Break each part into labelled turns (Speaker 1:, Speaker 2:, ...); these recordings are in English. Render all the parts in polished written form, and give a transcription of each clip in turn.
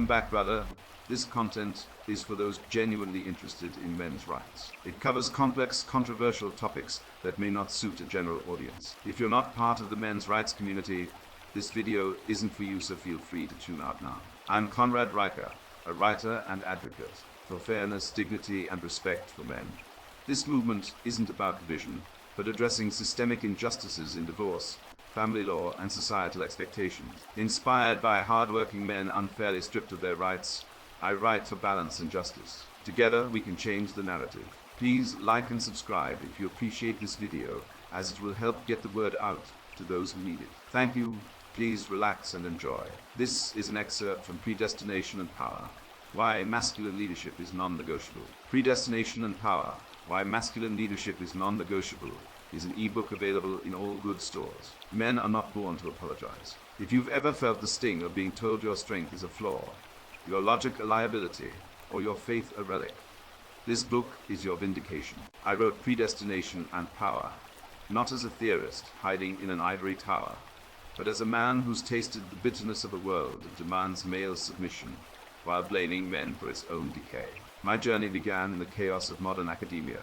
Speaker 1: back, brother. This content is for those genuinely interested in men's rights. It covers complex, controversial topics that may not suit a general audience. If you're not part of the men's rights community, this video isn't for you, so feel free to tune out now. I'm Conrad Riker, a writer and advocate for fairness, dignity, and respect for men. This movement isn't about division, but addressing systemic injustices in divorce, family law, and societal expectations. Inspired by hard-working men unfairly stripped of their rights, I write for balance and justice. Together, we can change the narrative. Please like and subscribe if you appreciate this video, as it will help get the word out to those who need it. Thank you. Please relax and enjoy. This is an excerpt from Predestination and Power: Why Masculine Leadership is Non-Negotiable. Predestination and Power: Why Masculine Leadership is Non-Negotiable is an ebook available in all good stores. Men are not born to apologize. If you've ever felt the sting of being told your strength is a flaw, your logic a liability, or your faith a relic, this book is your vindication. I wrote Predestination and Power, not as a theorist hiding in an ivory tower, but as a man who's tasted the bitterness of a world that demands male submission while blaming men for its own decay. My journey began in the chaos of modern academia,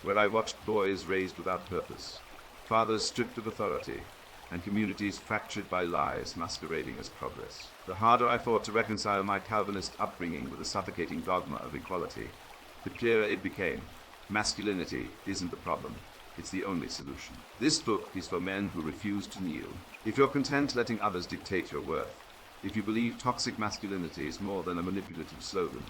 Speaker 1: where I watched boys raised without purpose, fathers stripped of authority, and communities fractured by lies masquerading as progress. The harder I fought to reconcile my Calvinist upbringing with the suffocating dogma of equality, the clearer it became: masculinity isn't the problem, it's the only solution. This book is for men who refuse to kneel. If you're content letting others dictate your worth, if you believe toxic masculinity is more than a manipulative slogan,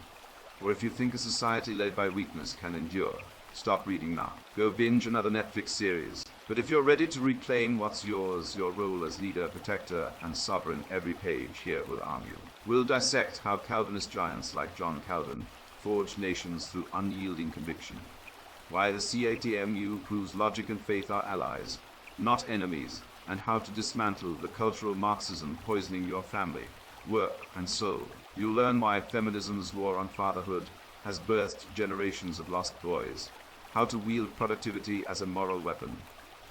Speaker 1: or if you think a society led by weakness can endure, stop reading now. Go binge another Netflix series. But if you're ready to reclaim what's yours, your role as leader, protector, and sovereign, every page here will arm you. We'll dissect how Calvinist giants like John Calvin forged nations through unyielding conviction. Why the CATMU proves logic and faith are allies, not enemies, and how to dismantle the cultural Marxism poisoning your family, work, and soul. You'll learn why feminism's war on fatherhood has birthed generations of lost boys, how to wield productivity as a moral weapon,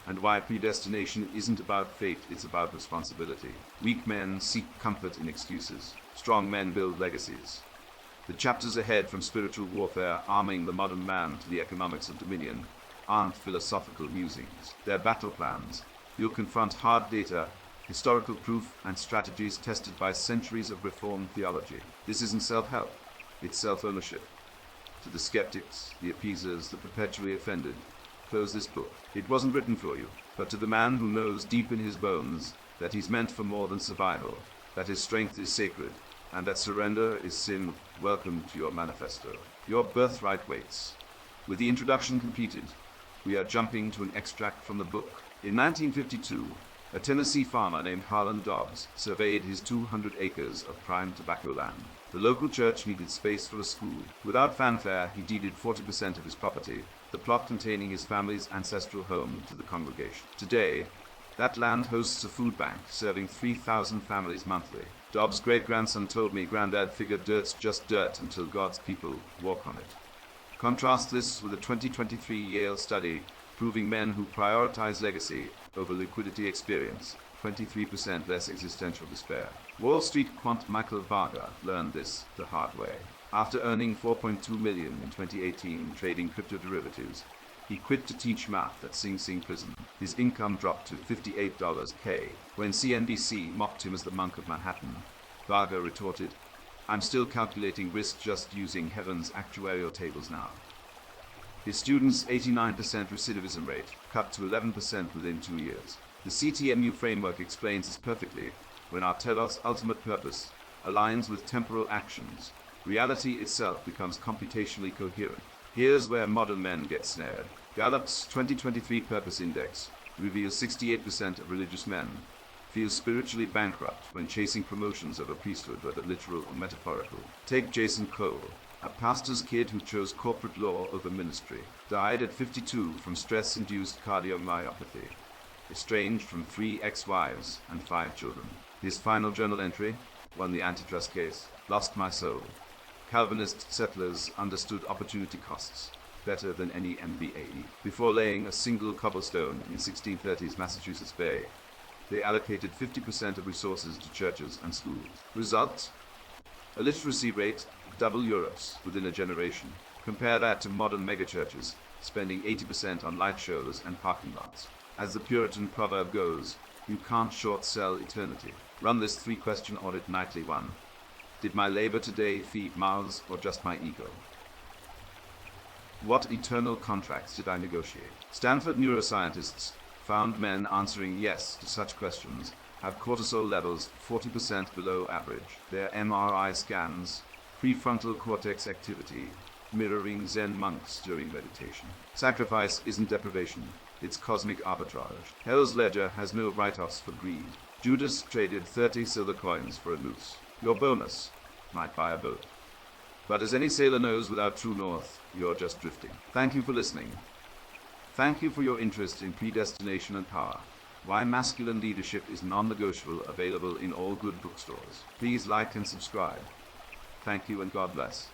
Speaker 1: and why predestination isn't about fate, it's about responsibility. Weak men seek comfort in excuses. Strong men build legacies. The chapters ahead, from spiritual warfare arming the modern man to the economics of dominion, aren't philosophical musings. They're battle plans. You'll confront hard data, historical proof, and strategies tested by centuries of reformed theology. This isn't self-help, it's self-ownership. To the skeptics, the appeasers, the perpetually offended, close this book. It wasn't written for you, but to the man who knows deep in his bones that he's meant for more than survival, that his strength is sacred, and that surrender is sin, welcome to your manifesto. Your birthright waits. With the introduction completed, we are jumping to an extract from the book. In 1952, a Tennessee farmer named Harlan Dobbs surveyed his 200 acres of prime tobacco land. The local church needed space for a school. Without fanfare, he deeded 40% of his property, the plot containing his family's ancestral home, to the congregation. Today, that land hosts a food bank serving 3,000 families monthly. Dobbs' great-grandson told me Granddad figured dirt's just dirt until God's people walk on it. Contrast this with a 2023 Yale study proving men who prioritize legacy over liquidity experience 23% less existential despair. Wall Street quant Michael Varga learned this the hard way. After earning $4.2 million in 2018 trading crypto derivatives, he quit to teach math at Sing Sing prison. His income dropped to $58K. When CNBC mocked him as the monk of Manhattan, Varga retorted, "I'm still calculating risk just using heaven's actuarial tables now." His students' 89% recidivism rate cut to 11% within 2 years. The CTMU framework explains this perfectly. When our telos ultimate purpose aligns with temporal actions, reality itself becomes computationally coherent. Here's where modern men get snared. Gallup's 2023 Purpose Index reveals 68% of religious men feel spiritually bankrupt when chasing promotions over priesthood, whether literal or metaphorical. Take Jason Cole, a pastor's kid who chose corporate law over ministry, died at 52 from stress-induced cardiomyopathy, estranged from 3 ex-wives and 5 children. His final journal entry: won the antitrust case, lost my soul. Calvinist settlers understood opportunity costs better than any MBA. Before laying a single cobblestone in 1630s Massachusetts Bay, they allocated 50% of resources to churches and schools. Result? A literacy rate double Europe's within a generation. Compare that to modern megachurches spending 80% on light shows and parking lots. As the Puritan proverb goes, you can't short sell eternity. Run this 3-question audit nightly. 1. Did my labor today feed mouths or just my ego? What eternal contracts did I negotiate? Stanford neuroscientists found men answering yes to such questions have cortisol levels 40% below average. Their MRI scans prefrontal cortex activity mirroring Zen monks during meditation. Sacrifice isn't deprivation, it's cosmic arbitrage. Hell's ledger has no write-offs for greed. Judas traded 30 silver coins for a noose. Your bonus might buy a boat. But as any sailor knows without true north, you're just drifting. Thank you for listening. Thank you for your interest in Predestination and Power. Why Masculine Leadership is Non-Negotiable, available in all good bookstores. Please like and subscribe. Thank you and God bless.